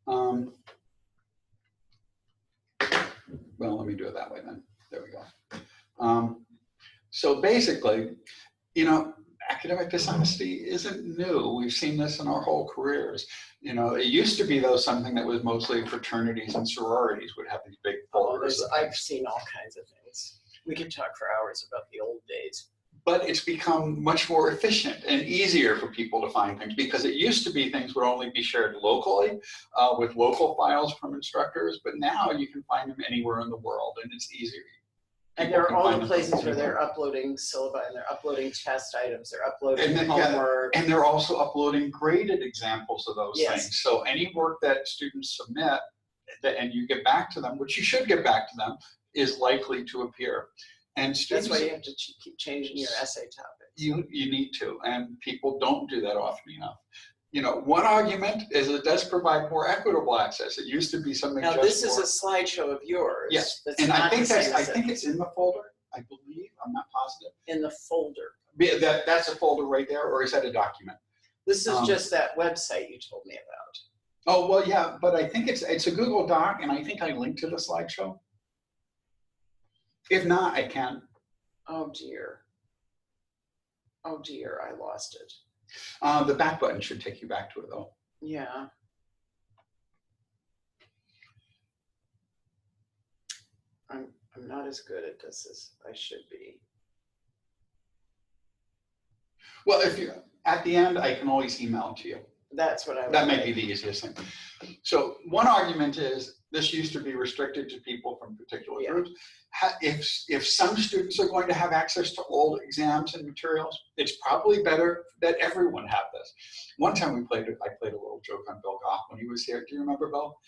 Well, let me do it that way then. There we go. So basically, you know, academic dishonesty isn't new. We've seen this in our whole careers. You know, it used to be, though, something that was mostly fraternities and sororities would have these big folders. I've seen all kinds of things. We could talk for hours about the old days. But it's become much more efficient and easier for people to find things, because it used to be things would only be shared locally with local files from instructors, but now you can find them anywhere in the world, and it's easier. And there are all the places where they're uploading syllabi, and they're uploading test items, they're uploading homework. And they're also uploading graded examples of those Yes. things. So any work that students submit and you get back to them, which you should get back to them, is likely to appear. And students, that's why you have to keep changing your essay topics. You need to, and people don't do that often enough. You know, one argument is it does provide more equitable access. It used to be something. Now this is a slideshow of yours. Yes, and I think it's in the folder. I believe, I'm not positive. In the folder. That's a folder right there, or is that a document? This is just that website you told me about. Oh well, yeah, but I think it's a Google Doc, and I think I linked to the slideshow. If not, I can. Oh dear. Oh dear, I lost it. The back button should take you back to it, though. Yeah. I'm not as good at this as I should be. Well, if you at the end, I can always email it to you. That's what I would That might be the easiest thing. So one argument is this used to be restricted to people from particular groups. If some students are going to have access to old exams and materials, it's probably better that everyone have this. One time I played a little joke on Bill Goff when he was here. Do you remember Bill?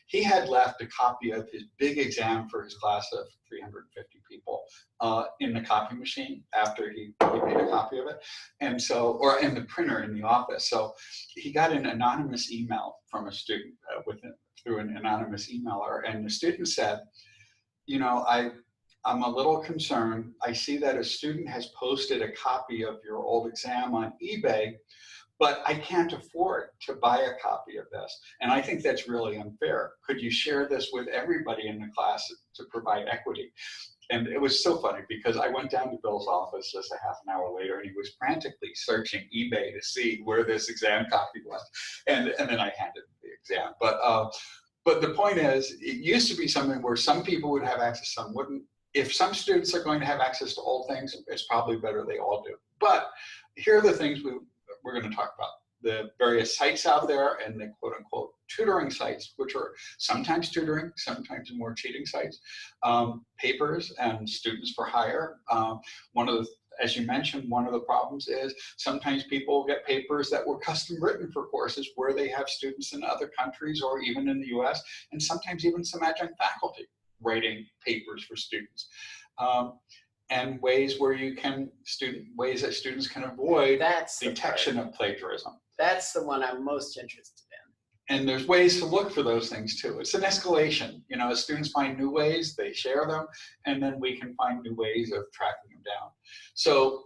He had left a copy of his big exam for his class of 350 people in the copy machine after he made a copy of it. And so, or in the printer in the office. So he got an anonymous email from a student through an anonymous emailer. And the student said, you know, I'm a little concerned. I see that a student has posted a copy of your old exam on eBay, but I can't afford to buy a copy of this. And I think that's really unfair. Could you share this with everybody in the class to provide equity? And it was so funny because I went down to Bill's office just a half an hour later, and he was frantically searching eBay to see where this exam copy was. And then I handed him the exam. But the point is, it used to be something where some people would have access, some wouldn't. If some students are going to have access to old things, it's probably better they all do. But here are the things we're going to talk about. The various sites out there and the quote unquote tutoring sites, which are sometimes tutoring, sometimes more cheating sites, papers and students for hire. As you mentioned, one of the problems is sometimes people get papers that were custom written for courses where they have students in other countries or even in the US, and sometimes even some adjunct faculty writing papers for students. And ways where ways that students can avoid detection of plagiarism. That's the one I'm most interested in. And there's ways to look for those things too. It's an escalation. You know, as students find new ways, they share them, and then we can find new ways of tracking them down. So,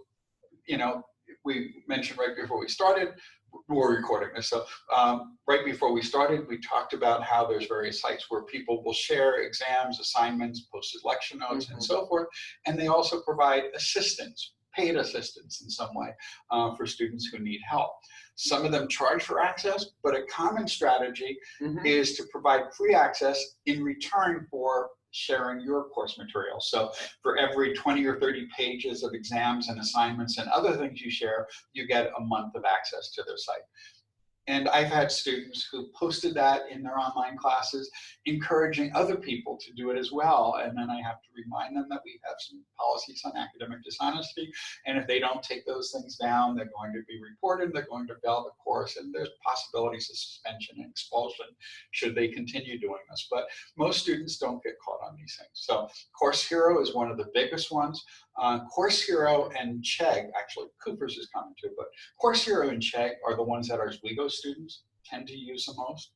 you know, we mentioned right before we started, we're recording this. So right before we started, we talked about how there's various sites where people will share exams, assignments, posted lecture notes, and so forth. And they also provide assistance, paid assistance in some way for students who need help. Some of them charge for access, but a common strategy is to provide free access in return for sharing your course material. So for every 20 or 30 pages of exams and assignments and other things you share, you get a month of access to their site. And I've had students who posted that in their online classes, encouraging other people to do it as well. And then I have to remind them that we have some policies on academic dishonesty. And if they don't take those things down, they're going to be reported, they're going to fail the course, and there's possibilities of suspension and expulsion should they continue doing this. But most students don't get caught on these things. So Course Hero is one of the biggest ones. Course Hero and Chegg, actually Cooper's is common too, but Course Hero and Chegg are the ones that our Oswego students tend to use the most.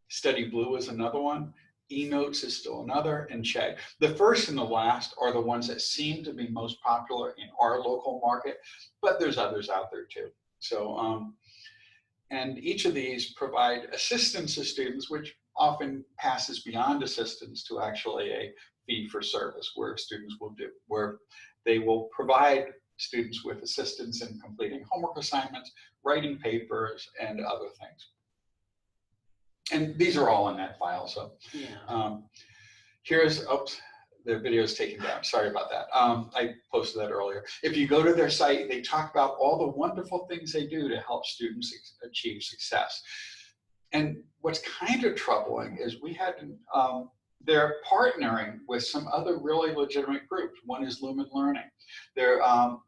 Study Blue is another one. eNotes is still another, and Chegg. The first and the last are the ones that seem to be most popular in our local market, but there's others out there too. So, And each of these provide assistance to students, which often passes beyond assistance to actually a fee for service, where students will do, where they will provide students with assistance in completing homework assignments, writing papers, and other things. And these are all in that file. So here's, oops, the video is taken down. Sorry about that. I posted that earlier. If you go to their site, they talk about all the wonderful things they do to help students achieve success. And what's kind of troubling is we had, they're partnering with some other really legitimate groups. One is Lumen Learning. They're,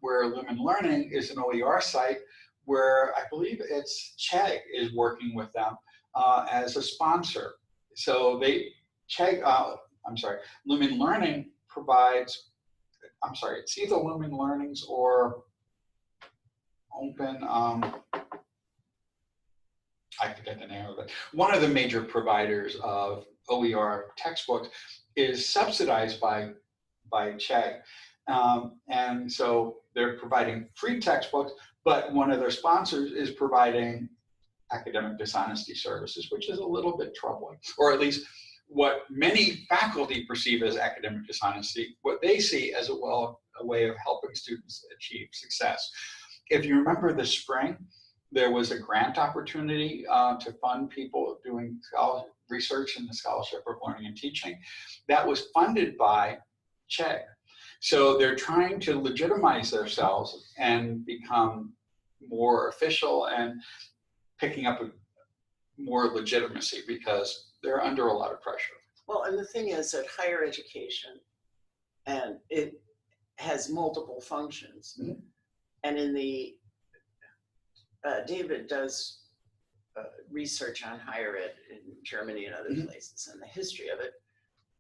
where Lumen Learning is an OER site where I believe it's Chegg is working with them as a sponsor. So they, Lumen Learning provides, it's either Lumen Learning's or Open, I forget the name of it. One of the major providers of OER textbooks is subsidized by Chegg. And so they're providing free textbooks, but one of their sponsors is providing academic dishonesty services, which is a little bit troubling, or at least what many faculty perceive as academic dishonesty, what they see as a way of helping students achieve success. If you remember this spring, there was a grant opportunity to fund people doing research in the Scholarship of Learning and Teaching. That was funded by Chegg. So they're trying to legitimize themselves and become more official and picking up more legitimacy because they're under a lot of pressure. Well, and the thing is that higher education, and it has multiple functions. Mm-hmm. And in the, David does research on higher ed in Germany and other mm-hmm. places and the history of it.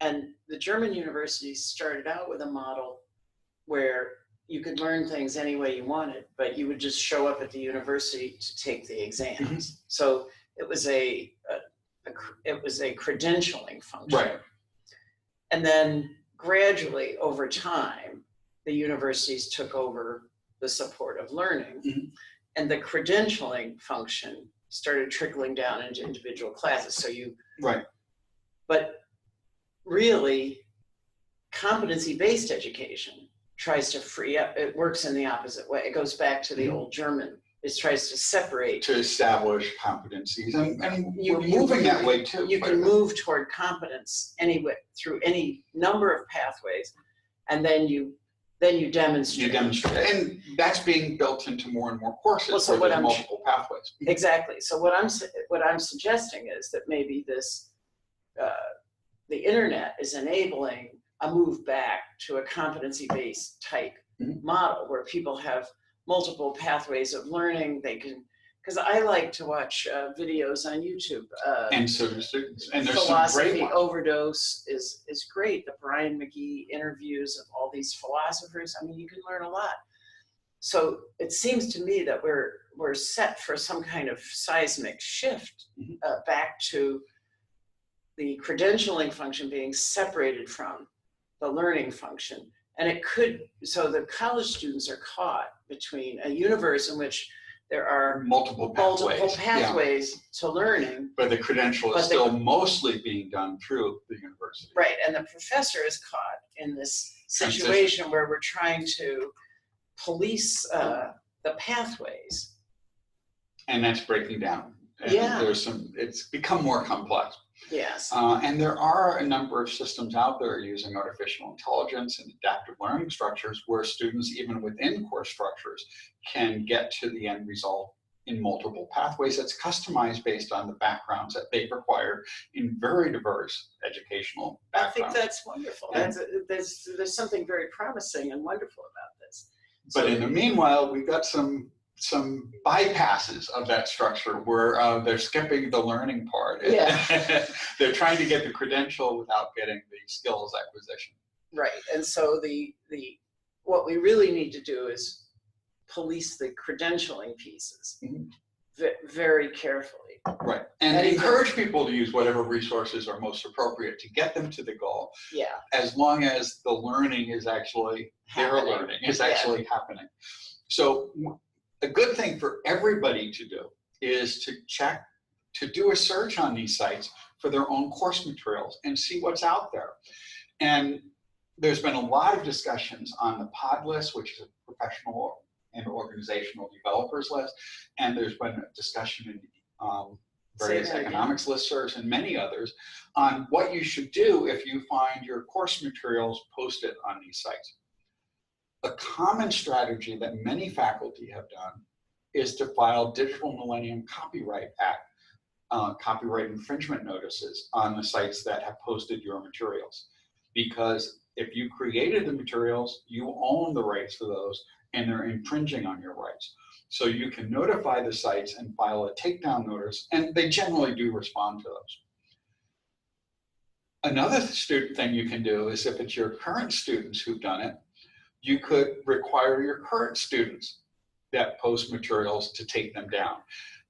And the German universities started out with a model where you could learn things any way you wanted, but you would just show up at the university to take the exams. Mm-hmm. So it was a credentialing function. Right. And then gradually over time, the universities took over the support of learning, mm-hmm. and the credentialing function started trickling down into individual classes. So you, right. But really, competency-based education tries to free up, it works in the opposite way. It goes back to the mm-hmm. old German. It tries to separate. To establish competencies, and we're moving that way too. You can move toward competence anyway, through any number of pathways, and then you demonstrate. You demonstrate, and that's being built into more and more courses. Well, so where there's multiple pathways. Exactly. So what I'm suggesting is that maybe this, the internet is enabling a move back to a competency-based type mm-hmm. model where people have multiple pathways of learning. They can, because I like to watch videos on YouTube. And so do students. And there's philosophy some great Overdose is great. The Brian McGee interviews of all these philosophers. I mean, you can learn a lot. So it seems to me that we're set for some kind of seismic shift mm-hmm. Back to the credentialing function being separated from the learning function. And it could, so the college students are caught between a universe in which there are multiple pathways to learning. But the credential is still mostly being done through the university. Right, and the professor is caught in this situation where we're trying to police the pathways. And that's breaking down. And yeah. It's become more complex. Yes. And there are a number of systems out there using artificial intelligence and adaptive learning structures where students, even within course structures, can get to the end result in multiple pathways that's customized based on the backgrounds that they've acquired in very diverse educational backgrounds. I think that's wonderful. There's something very promising and wonderful about this. But in the meanwhile, we've got some bypasses of that structure where they're skipping the learning part. Yeah. They're trying to get the credential without getting the skills acquisition. Right, and so what we really need to do is police the credentialing pieces mm-hmm. very carefully. Right, and encourage people to use whatever resources are most appropriate to get them to the goal. Yeah. As long as the learning is actually, their learning is actually happening. So a good thing for everybody to do is to check, to do a search on these sites for their own course materials and see what's out there. And there's been a lot of discussions on the pod list, which is a professional and organizational developers list. And there's been a discussion in various economics listservs and many others on what you should do if you find your course materials posted on these sites. A common strategy that many faculty have done is to file Digital Millennium Copyright Act copyright infringement notices on the sites that have posted your materials. Because if you created the materials, you own the rights for those, and they're infringing on your rights. So you can notify the sites and file a takedown notice, and they generally do respond to those. Another thing you can do is, if it's your current students who've done it, you could require your current students that post materials to take them down.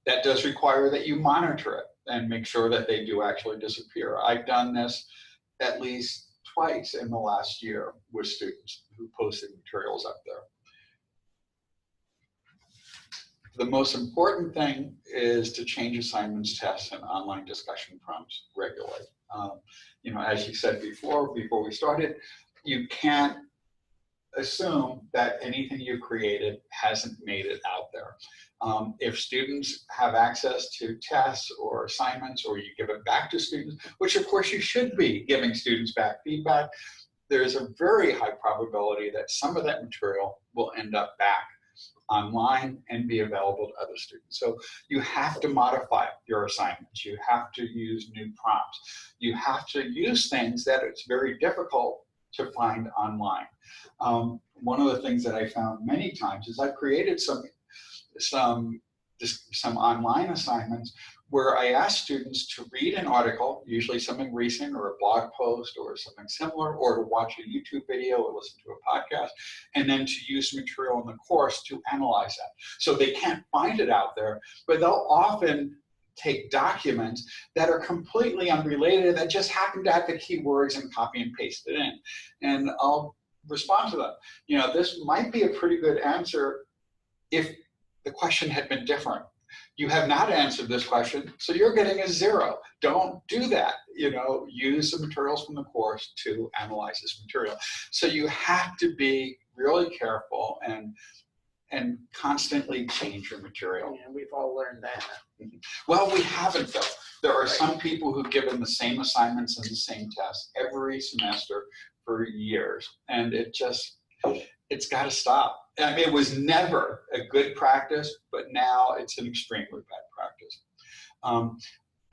That does require that you monitor it and make sure that they do actually disappear. I've done this at least twice in the last year with students who posted materials up there. The most important thing is to change assignments, tests, and online discussion prompts regularly. You know, as you said before we started, you can't assume that anything you created hasn't made it out there. If students have access to tests or assignments, or you give it back to students, which of course you should be giving students back feedback, there's a very high probability that some of that material will end up back online and be available to other students. So you have to modify your assignments. You have to use new prompts. You have to use things that it's very difficult to find online. One of the things that I found many times is I've created some online assignments where I ask students to read an article, usually something recent or a blog post or something similar, or to watch a YouTube video or listen to a podcast, and then to use material in the course to analyze that. So they can't find it out there, but they'll often take documents that are completely unrelated that just happen to have the keywords and copy and paste it in. And I'll respond to them. You know, this might be a pretty good answer if the question had been different. You have not answered this question, so you're getting a 0. Don't do that. You know, use the materials from the course to analyze this material. So you have to be really careful and constantly change your material. Yeah, we've all learned that. Well, we haven't though. There are some people who've given the same assignments and the same tests every semester for years, and it's got to stop. I mean, it was never a good practice, but now it's an extremely bad practice.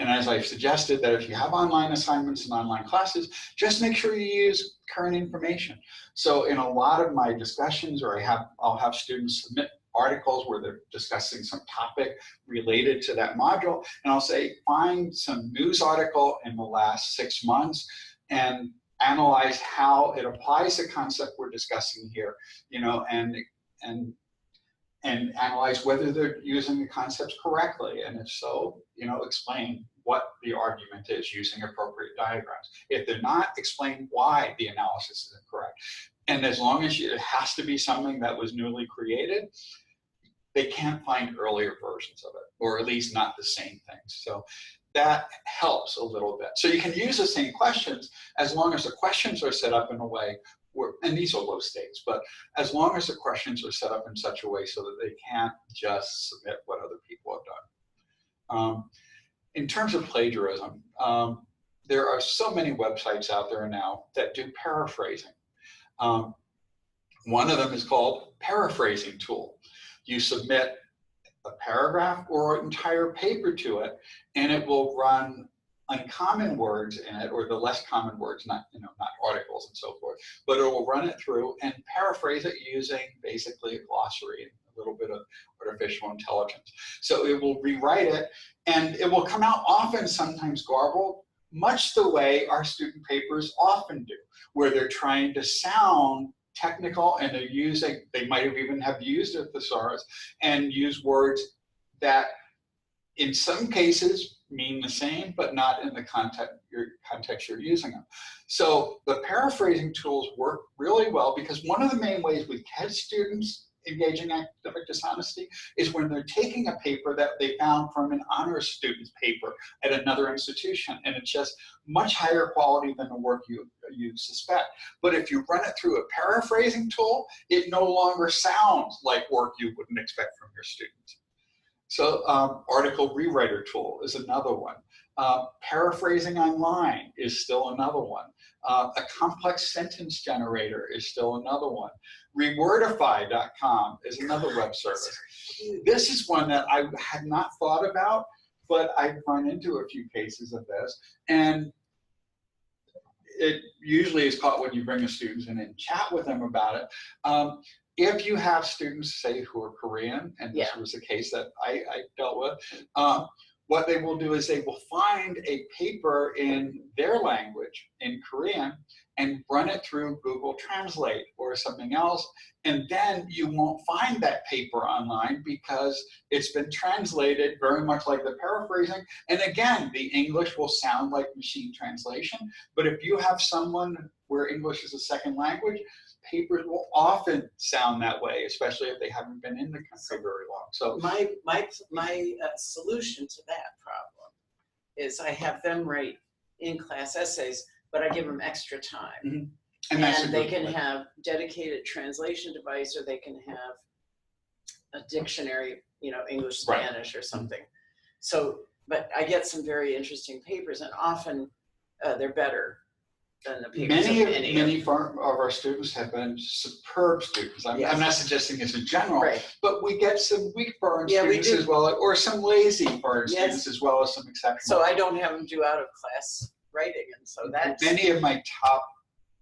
And as I've suggested, that if you have online assignments and online classes, just make sure you use current information. So in a lot of my discussions, or I'll have students submit articles where they're discussing some topic related to that module, and I'll say, find some news article in the last 6 months and analyze how it applies the concept we're discussing here, you know, and analyze whether they're using the concepts correctly, and if so, you know, explain what the argument is using appropriate diagrams. If they're not, explain why the analysis isn't correct. And as long as it has to be something that was newly created, they can't find earlier versions of it, or at least not the same things. So that helps a little bit. So you can use the same questions as long as the questions are set up in a way where, and these are low stakes, but as long as the questions are set up in such a way so that they can't just submit what other people have done. In terms of plagiarism, there are so many websites out there now that do paraphrasing. One of them is called Paraphrasing Tool. You submit a paragraph or an entire paper to it, and it will run uncommon words in it, or the less common words, not articles and so forth, but it will run it through and paraphrase it using basically a glossary, a little bit of artificial intelligence. So it will rewrite it, and it will come out often, sometimes garbled, much the way our student papers often do, where they're trying to sound technical, and they might have even used a thesaurus and use words that in some cases mean the same, but not in the context you're using them. So the paraphrasing tools work really well, because one of the main ways we catch students engaging academic dishonesty is when they're taking a paper that they found from an honors student's paper at another institution, and it's just much higher quality than the work you suspect. But if you run it through a paraphrasing tool, it no longer sounds like work you wouldn't expect from your students. So article rewriter tool is another one. Paraphrasing online is still another one. A complex sentence generator is still another one. Rewordify.com is another web service. This is one that I had not thought about, but I've run into a few cases of this. And it usually is caught when you bring the students in and chat with them about it. If you have students, say, who are Korean, and this was a case that I dealt with, what they will do is they will find a paper in their language, in Korean, and run it through Google Translate or something else, and then you won't find that paper online because it's been translated very much like the paraphrasing. And again, the English will sound like machine translation, but if you have someone where English is a second language, papers will often sound that way, especially if they haven't been in the country very long. So my solution to that problem is I have them write in-class essays, but I give them extra time. And they can have dedicated translation device, or they can have a dictionary, English, Spanish, or something. So, but I get some very interesting papers, and often they're better than the papers. Many of our students have been superb students. I'm not suggesting this in general, but we get some weak foreign students as well, or some lazy foreign students as well as some exceptional. So I don't have them do out of class writing, and so that's many of my top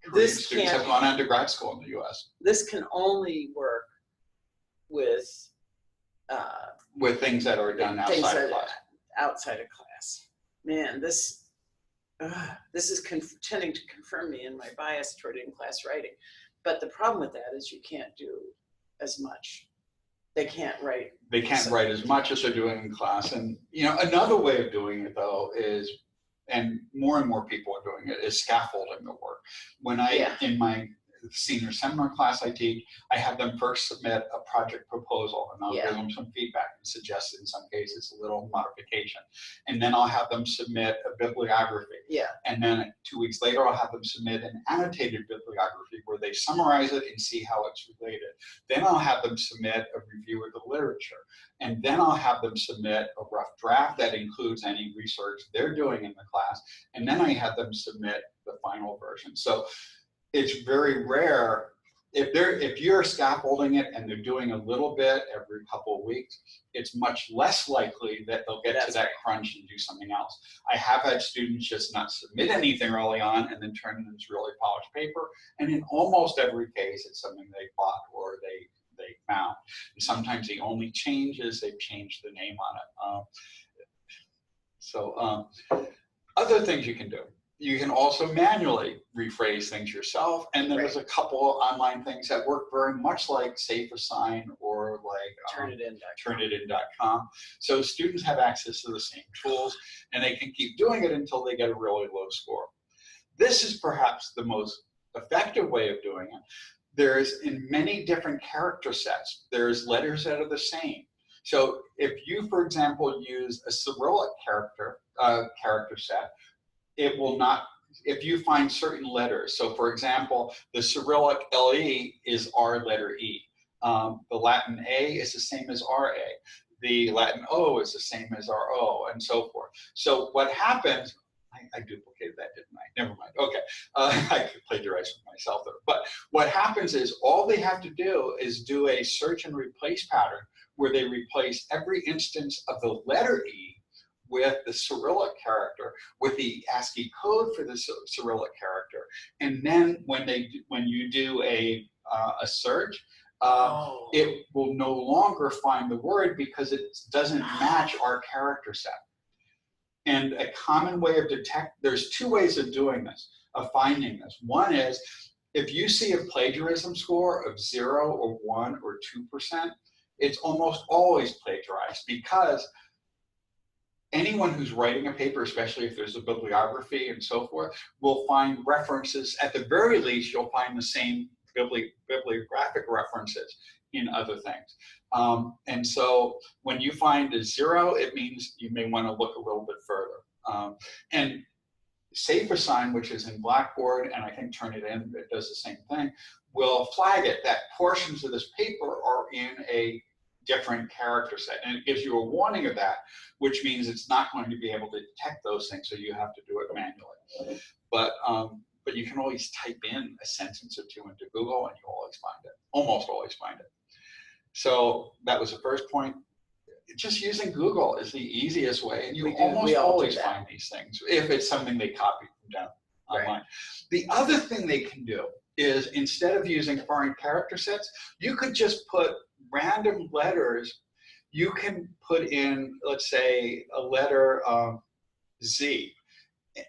Korean students have gone on to grad school in the U.S. This can only work with things that are done outside of class. Outside of class, man, this is tending to confirm me in my bias toward in-class writing. But the problem with that is you can't do as much. They can't write. They can't write as much as they're doing in class. And another way of doing it though is, and more people are doing it, is scaffolding the work. When in my senior seminar class I teach, I have them first submit a project proposal, and I'll give them some feedback and suggest in some cases a little modification. And then I'll have them submit a bibliography. And then 2 weeks later, I'll have them submit an annotated bibliography where they summarize it and see how it's related. Then I'll have them submit a review of the literature. And then I'll have them submit a rough draft that includes any research they're doing in the class. And then I have them submit the final version. So it's very rare, if you're scaffolding it and they're doing a little bit every couple of weeks, it's much less likely that they'll get to that crunch and do something else. I have had students just not submit anything early on and then turn in this really polished paper. And in almost every case, it's something they bought or they found. And sometimes the only change is they've changed the name on it. Other things you can do. You can also manually rephrase things yourself, and then there's a couple of online things that work very much like Safe Assign or like Turnitin.com. So students have access to the same tools, and they can keep doing it until they get a really low score. This is perhaps the most effective way of doing it. There's in many different character sets, there's letters that are the same. So if you, for example, use a Cyrillic character set, it will not, if you find certain letters. So for example, the Cyrillic LE is R letter E. The Latin A is the same as RA. The Latin O is the same as RO, and so forth. So what happens, I duplicated that, didn't I? Never mind. Okay. I could plagiarize myself there. But what happens is all they have to do is do a search and replace pattern where they replace every instance of the letter E with the Cyrillic character, with the ASCII code for the Cyrillic character. And then when you do a search, it will no longer find the word because it doesn't match our character set. And a common way of there's two ways of doing this, of finding this. One is, if you see a plagiarism score of 0 or 1 or 2%, it's almost always plagiarized, because anyone who's writing a paper, especially if there's a bibliography and so forth, will find references. At the very least, you'll find the same bibliographic references in other things. And so when you find a 0, it means you may want to look a little bit further. And safe assign, which is in Blackboard, and I think Turnitin, it does the same thing, will flag it that portions of this paper are in a different character set, and it gives you a warning of that, which means it's not going to be able to detect those things, so you have to do it manually. But you can always type in a sentence or two into Google, and you'll always find it, almost always find it. So that was the first point. Just using Google is the easiest way, and you almost always find these things if it's something they copied from down online. Right. The other thing they can do is, instead of using foreign character sets, you could just put random letters. You can put in, let's say, a letter Z,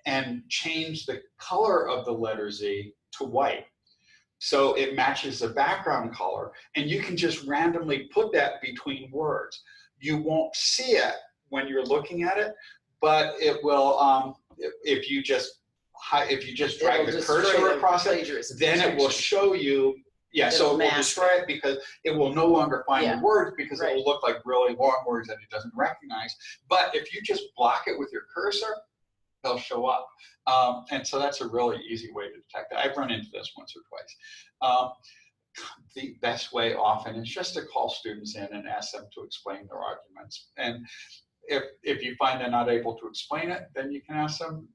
and change the color of the letter Z to white, so it matches the background color, and you can just randomly put that between words. You won't see it when you're looking at it, but it will, if you just drag the cursor across it, then it will show you, so it will destroy it, because it will no longer find the words, because it will look like really long words that it doesn't recognize. But if you just block it with your cursor, they'll show up. And so that's a really easy way to detect it. I've run into this once or twice. The best way often is just to call students in and ask them to explain their arguments. And if you find they're not able to explain it, then you can ask them,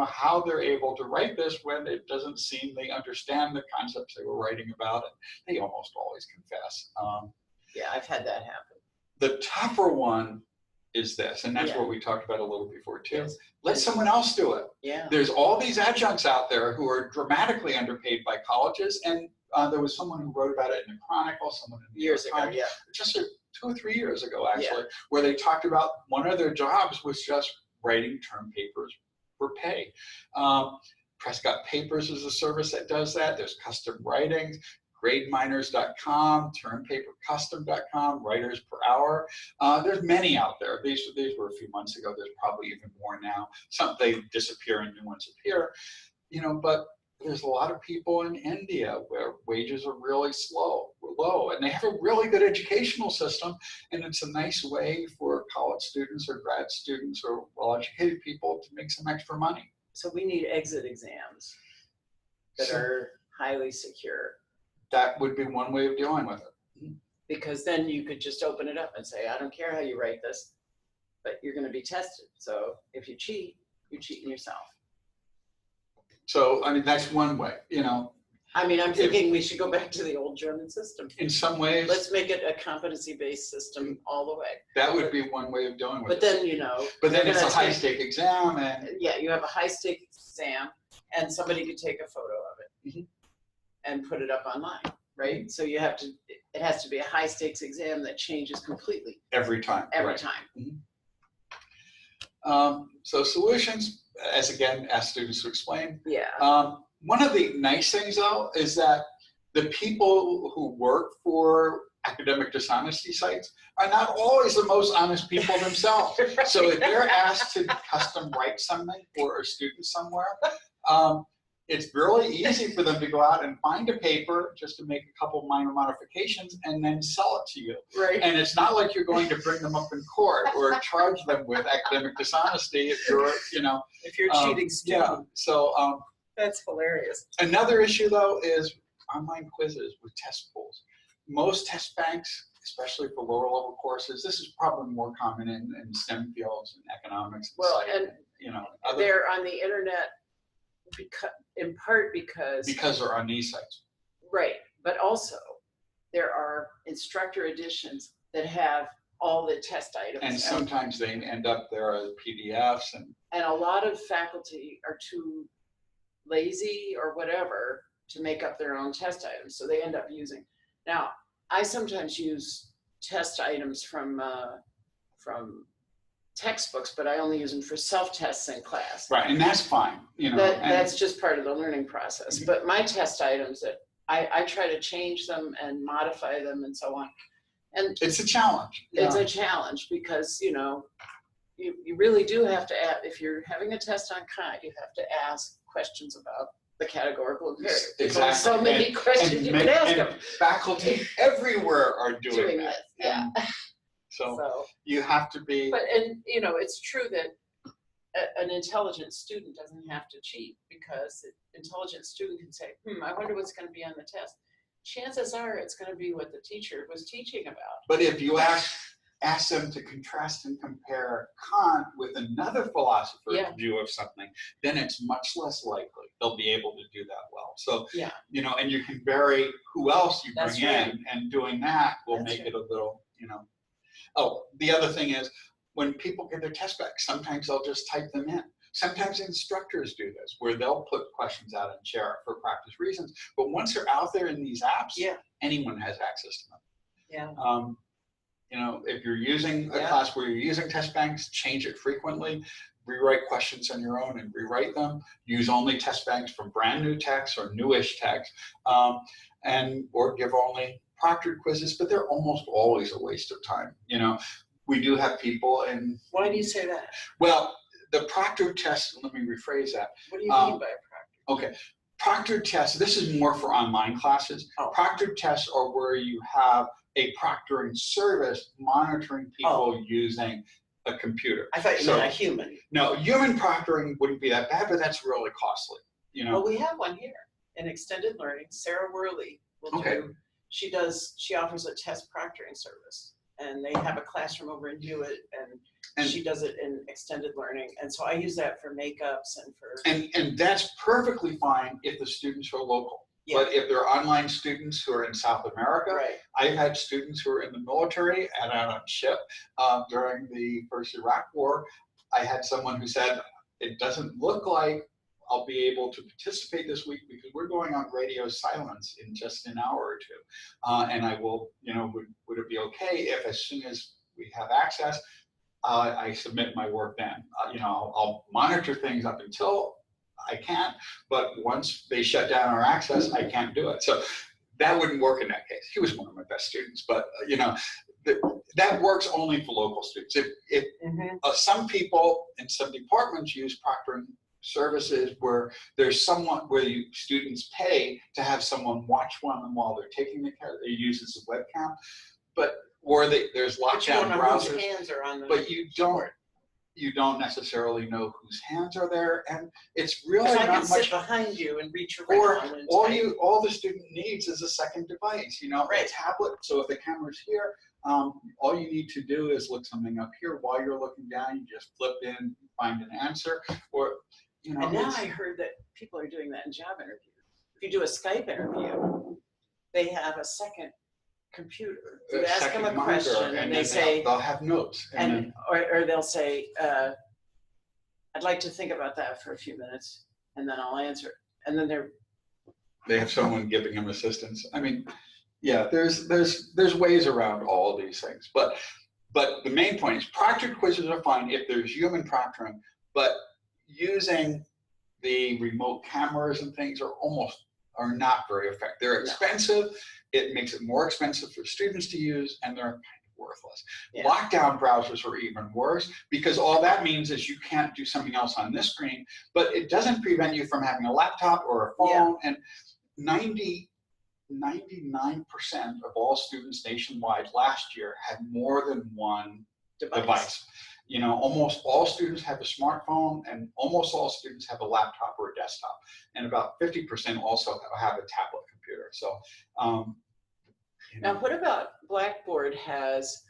how they're able to write this when it doesn't seem they understand the concepts they were writing about. And they almost always confess. Yeah, I've had that happen. The tougher one is this, and that's what we talked about a little before too. Yes. Let someone else do it. Yeah. There's all these adjuncts out there who are dramatically underpaid by colleges, and there was someone who wrote about it in the Chronicle, someone in the years ago, just 2 or 3 years ago, actually, where they talked about one of their jobs was just writing term papers for pay. Prescott Papers is a service that does that. There's custom writings. GradeMiners.com, TermPaperCustom.com, Writers Per Hour. There's many out there. These were a few months ago. There's probably even more now. Some they disappear and new ones appear. But there's a lot of people in India where wages are really low, and they have a really good educational system, and it's a nice way for college students or grad students or well-educated people to make some extra money. So we need exit exams that are highly secure. That would be one way of dealing with it. Because then you could just open it up and say, I don't care how you write this, but you're going to be tested. So if you cheat, you're cheating yourself. So, that's one way, I'm thinking we should go back to the old German system. In some ways. Let's make it a competency-based system all the way. That would be one way of dealing with it. But then, But then it's a high-stake exam. And yeah, you have a high-stake exam, and somebody could take a photo of it and put it up online, right? So it has to be a high-stakes exam that changes completely. Every time. Every time. So solutions, ask students to explain. Yeah. One of the nice things, though, is that the people who work for academic dishonesty sites are not always the most honest people themselves. Right. So if they're asked to custom write something for a student somewhere, it's really easy for them to go out and find a paper just to make a couple minor modifications and then sell it to you. Right. And it's not like you're going to bring them up in court or charge them with academic dishonesty if you're, cheating student. Yeah. So that's hilarious. Another issue, though, is online quizzes with test pools. Most test banks, especially for lower level courses, this is probably more common in STEM fields and economics. They're on the internet in part because they're on these sites. Right, but also there are instructor editions that have all the test items. And sometimes they end up there as PDFs. And a lot of faculty are too lazy or whatever to make up their own test items, so they end up using. Now, I sometimes use test items from textbooks, but I only use them for self-tests in class. Right, and that's fine. That's just part of the learning process. But my test items, that I try to change them and modify them and so on. And it's a challenge. It's a challenge because, you really do have to add, if you're having a test on Khan, you have to ask questions about the categorical imperative. There's Exactly. only so many questions you can ask them. Faculty everywhere are doing that. This, yeah. So you have to be. But, and you know, it's true that an intelligent student doesn't have to cheat, because an intelligent student can say, I wonder what's going to be on the test. Chances are it's going to be what the teacher was teaching about. But if you ask them to contrast and compare Kant with another philosopher's view of something, then it's much less likely they'll be able to do that well. So, you know, and you can vary who else you bring in, and doing that will make it a little, you know. Oh, the other thing is, when people get their test back, sometimes they'll just type them in. Sometimes instructors do this, where they'll put questions out and share it for practice reasons. But once they're out there in these apps, anyone has access to them. You know, if you're using a class where you're using test banks, change it frequently. Rewrite questions on your own and rewrite them. Use only test banks from brand new texts or newish texts, or give only proctored quizzes. But they're almost always a waste of time. You know, we do have people in. Why do you say that? Well, the proctored tests. Let me rephrase that. What do you mean by proctored? Okay, proctored tests. This is more for online classes. Proctored tests are where you have a proctoring service monitoring people using a computer. I thought you meant a human. No, human proctoring wouldn't be that bad, but that's really costly. You know. Well, we have one here in extended learning. Sarah Worley will do. She offers a test proctoring service, and they have a classroom over in Hewitt, and she does it in extended learning. And so I use that for makeups and for. And that's perfectly fine if the students are local. But if they're online students who are in South America, I've had students who are in the military and out on ship during the first Iraq War. I had someone who said, it doesn't look like I'll be able to participate this week because we're going on radio silence in just an hour or two. And I will, you know, would it be okay if as soon as we have access, I submit my work then? You know, I'll monitor things up until I can't, but once they shut down our access, I can't do it. So that wouldn't work in that case. He was one of my best students, but you know, that works only for local students. If some people in some departments use proctoring services where there's someone where students pay to have someone watch them while they're taking the test. They use it as a webcam, but there's lockdown browsers, hands are on the but you don't necessarily know whose hands are there, and it's really not much. Sit behind you and reach around. All the student needs is a second device, you know, a tablet. So if the camera's here, all you need to do is look something up here while you're looking down. You just flip in, find an answer, or you know. And now I heard that people are doing that in job interviews. If you do a Skype interview, they have a second computer. You ask them a question, and they say they'll have notes, or they'll say, "I'd like to think about that for a few minutes, and then I'll answer." And then they have someone giving them assistance. I mean, yeah, there's ways around all of these things, but the main point is proctored quizzes are fine if there's human proctoring, but using the remote cameras and things are not very effective. They're expensive. It makes it more expensive for students to use, and they're kind of worthless. Lockdown browsers are even worse because all that means is you can't do something else on this screen, but it doesn't prevent you from having a laptop or a phone. And 99% of all students nationwide last year had more than one device. You know, almost all students have a smartphone, and almost all students have a laptop or a desktop, and about 50% also have a tablet computer. So, now what about Blackboard has?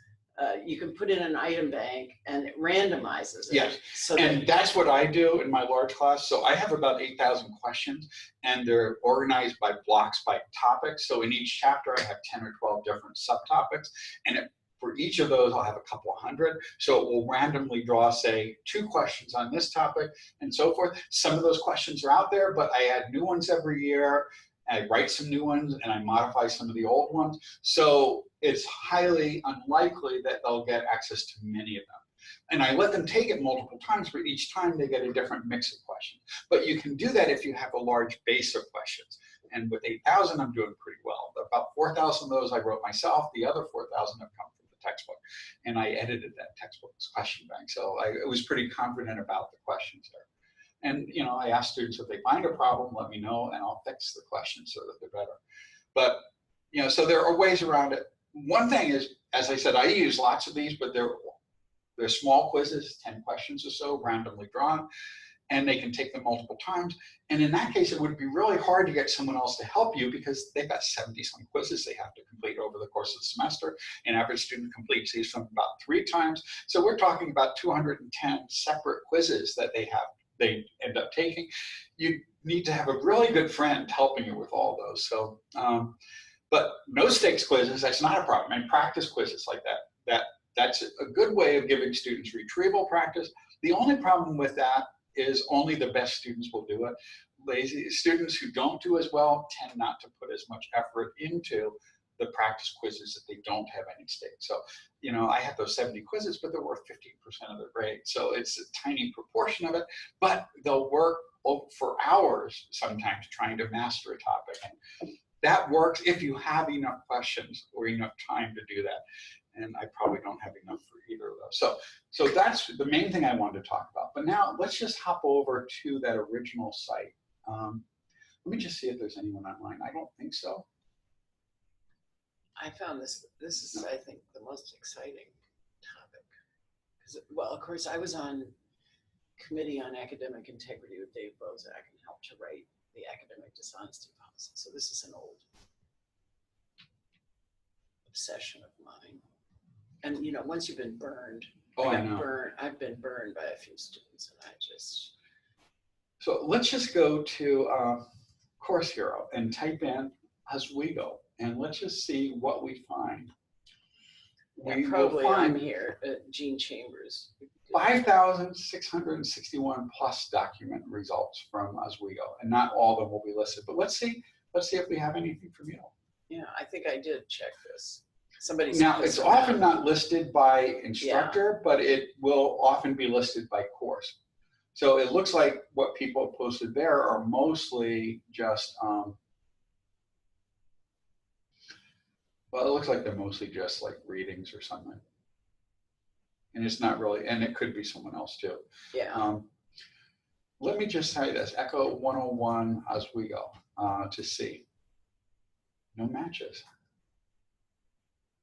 You can put in an item bank and it randomizes it. Yes, and that's what I do in my large class. So I have about 8,000 questions, and they're organized by blocks by topics. So in each chapter, I have 10 or 12 different subtopics, and for each of those, I'll have a couple of hundred. So it will randomly draw, say, 2 questions on this topic and so forth. Some of those questions are out there, but I add new ones every year. I write some new ones, and I modify some of the old ones. So it's highly unlikely that they'll get access to many of them. And I let them take it multiple times, but each time they get a different mix of questions. But you can do that if you have a large base of questions. And with 8,000, I'm doing pretty well. About 4,000 of those I wrote myself. The other 4,000 have come from the textbook. And I edited that textbook's question bank. So I was pretty confident about the questions there. And, you know, I ask students if they find a problem, let me know, and I'll fix the question so that they're better. But, you know, so there are ways around it. One thing is, as I said, I use lots of these, but they're small quizzes, 10 questions or so, randomly drawn, and they can take them multiple times. And in that case, it would be really hard to get someone else to help you because they've got 70-some quizzes they have to complete over the course of the semester. An average student completes these from about 3 times. So we're talking about 210 separate quizzes that they end up taking. You need to have a really good friend helping you with all those. So, but no stakes quizzes, that's not a problem. And practice quizzes like that's a good way of giving students retrieval practice. The only problem with that is only the best students will do it. Lazy students who don't do as well tend not to put as much effort into the practice quizzes that they don't have any stakes. So, you know, I have those 70 quizzes, but they're worth 15% of their grade. So it's a tiny proportion of it, but they'll work for hours sometimes trying to master a topic. And that works if you have enough questions or enough time to do that. And I probably don't have enough for either of those. So that's the main thing I wanted to talk about. But now let's just hop over to that original site. Let me just see if there's anyone online. I don't think so. I found this is, I think, the most exciting topic. Because, well, of course, I was on Committee on Academic Integrity with Dave Bozak and helped to write the academic dishonesty policy. So this is an old obsession of mine. And, you know, once you've been burned, I've been burned by a few students, and I just. So let's just go to Course Hero and type in Oswego, and let's just see what we find. Yeah, probably I'm here at Gene Chambers. 5,661 plus document results from Oswego, and not all of them will be listed. But let's see if we have anything from you. Yeah, I think I did check this. Somebody's now it's often not listed by instructor, but it will often be listed by course. So it looks like what people posted there are mostly just, well, it looks like they're mostly just like readings or something. And it's not really, and it could be someone else too. Yeah. Let me just tell you this, Echo 101 Oswego to see. No matches.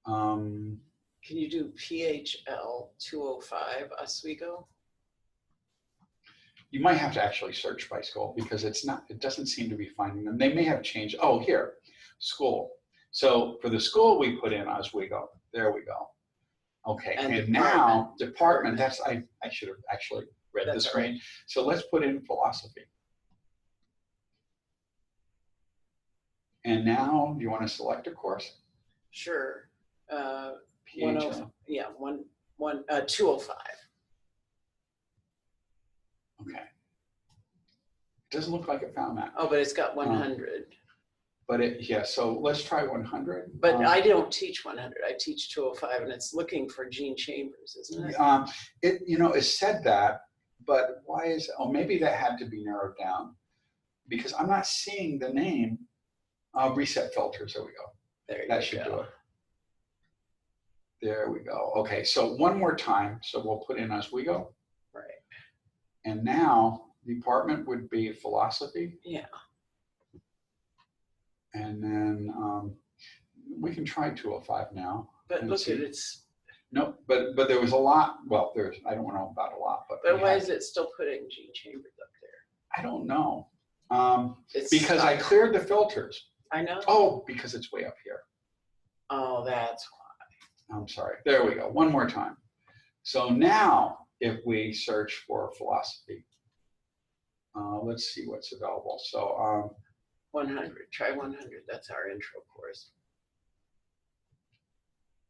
Can you do PHL 205 Oswego? You might have to actually search by school because it doesn't seem to be finding them. They may have changed. Oh, here, school. So for the school, we put in Oswego. There we go. Okay, and now department, that's, I should have actually read the screen. Right. So let's put in philosophy. And now, do you want to select a course? Sure. PHL. 205. Okay. It doesn't look like it found that. Oh, but it's got 100. Yeah, so let's try 100. But I don't teach 100. I teach 205, and it's looking for Gene Chambers, isn't it? It said that, but why is, oh, maybe that had to be narrowed down because I'm not seeing the name. Reset filters, there we go. There you go. That should do it. There we go. Okay, so one more time. So we'll put in Oswego. Right. And now department would be philosophy. Yeah. And then we can try 205 now. But look at it's. No, but there was a lot. Well, I don't know about a lot, but why is it still putting Gene Chambers up there? I don't know. Because I cleared the filters. I know. Oh, because it's way up here. Oh, that's why. I'm sorry. There we go. One more time. So now, if we search for philosophy, let's see what's available. So 100. Try 100. That's our intro course.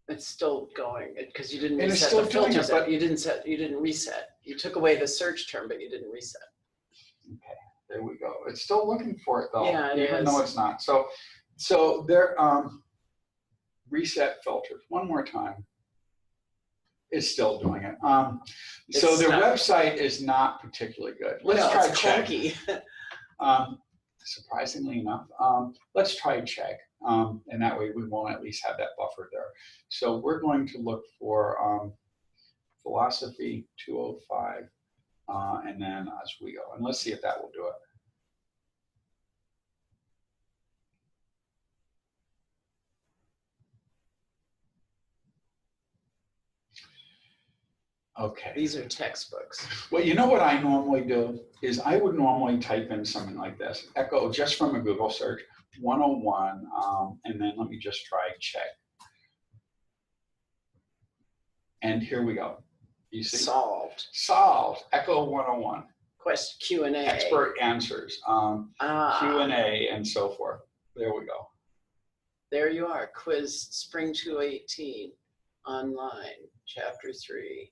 It's still going because you didn't reset the filters. You didn't reset. You took away the search term, but you didn't reset. Okay. There we go. It's still looking for it though, yeah, even though it's not. So there, reset filters. One more time. It's still doing it. So their website is not particularly good. Let's try check. Surprisingly enough, let's try check, and that way we won't at least have that buffer there. So we're going to look for philosophy 205. and then as we go. And let's see if that will do it. Okay. These are textbooks. Well, you know what I normally do is I would normally type in something like this, echo just from a Google search, 101, and then let me just try check. And here we go. You see? Solved. Solved. Echo 101. Question Q&A. Expert answers. Q&A and so forth. There we go. There you are. Quiz Spring 2018 online, Chapter 3.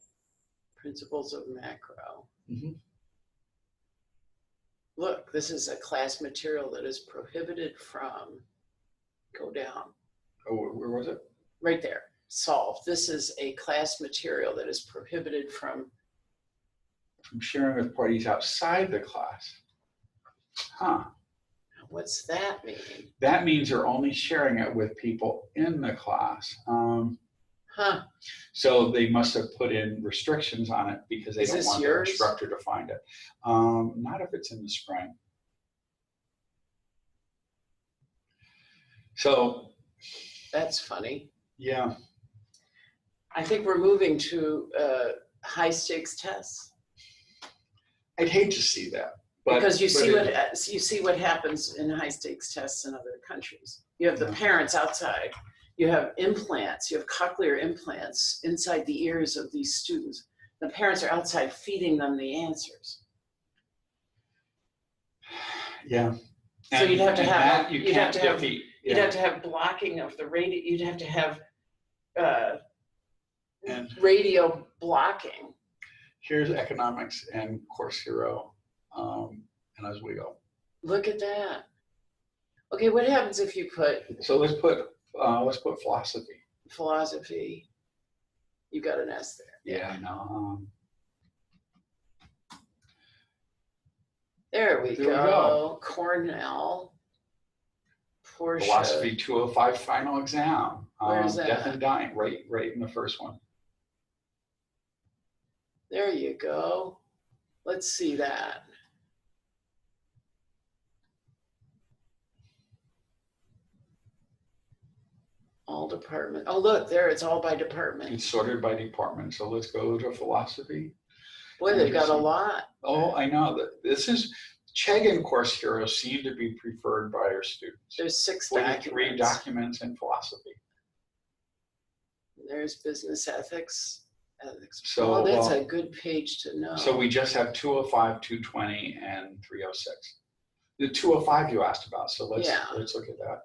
Principles of Macro. Mm-hmm. Look, this is a class material that is prohibited from, go down. Oh, where was it? Right there, solved. This is a class material that is prohibited from sharing with parties outside the class. Huh. What's that mean? That means you're only sharing it with people in the class. So they must have put in restrictions on it because they don't want their instructor to find it. Not if it's in the spring. So. That's funny. Yeah. I think we're moving to high stakes tests. I'd hate to see that. Because you see what happens in high stakes tests in other countries. You have the parents outside. You have implants, you have cochlear implants inside the ears of these students. The parents are outside feeding them the answers. Yeah. So you'd have to have defeat. You'd have to have blocking of the radio. You'd have to have radio blocking. Here's economics and Course Hero, and as we go. Look at that. Okay, what happens if you put? So let's put philosophy. Philosophy. You got an S there. Yeah, I know. There we go. Cornell. Portia. Philosophy 205 final exam. Where is that? Death and Dying, right in the first one. There you go. Let's see that. All department. Oh, look, there, it's all by department. It's sorted by department. So let's go to philosophy. Boy, they've got a lot. Oh, I know. This is, Chegg and Course Hero seem to be preferred by our students. There's 6 43 documents. Documents in philosophy. There's business ethics. So, oh, that's a good page to know. So we just have 205, 220, and 306. The 205 you asked about, so let's look at that.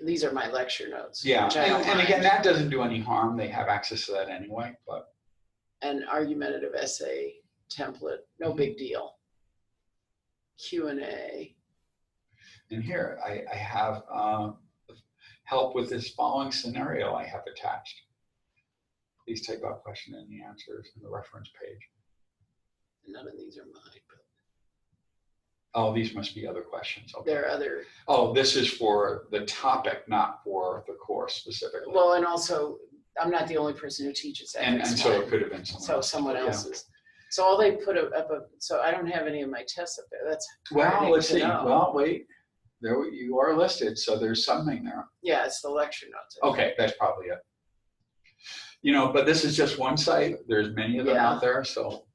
These are my lecture notes. Yeah, and again, that doesn't do any harm. They have access to that anyway. But an argumentative essay template, no big deal. Q&A. And here I have help with this following scenario I have attached. Please type out question and the answers in the reference page. None of these are mine. Oh, these must be other questions. Okay. There are other. Oh, this is for the topic, not for the course specifically. Well, and also, I'm not the only person who teaches that. And so it could have been someone else. Someone else's. So all they put up, so I don't have any of my tests up there. That's well, let's see. Well, wait. There you are listed, so there's something there. Yeah, it's the lecture notes. Okay, that's probably it. You know, but this is just one site. There's many of them out there, so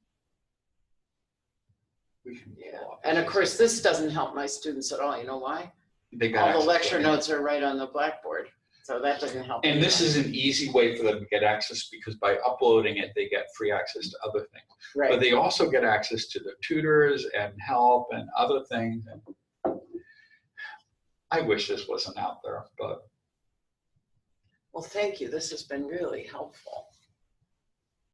we can. Yeah, and of course, this doesn't help my students at all. You know why? They got all the lecture notes are right on the blackboard, so that doesn't help. And this is an easy way for them to get access because by uploading it, they get free access to other things. Right. But they also get access to the tutors and help and other things. And I wish this wasn't out there, but. Well, thank you. This has been really helpful.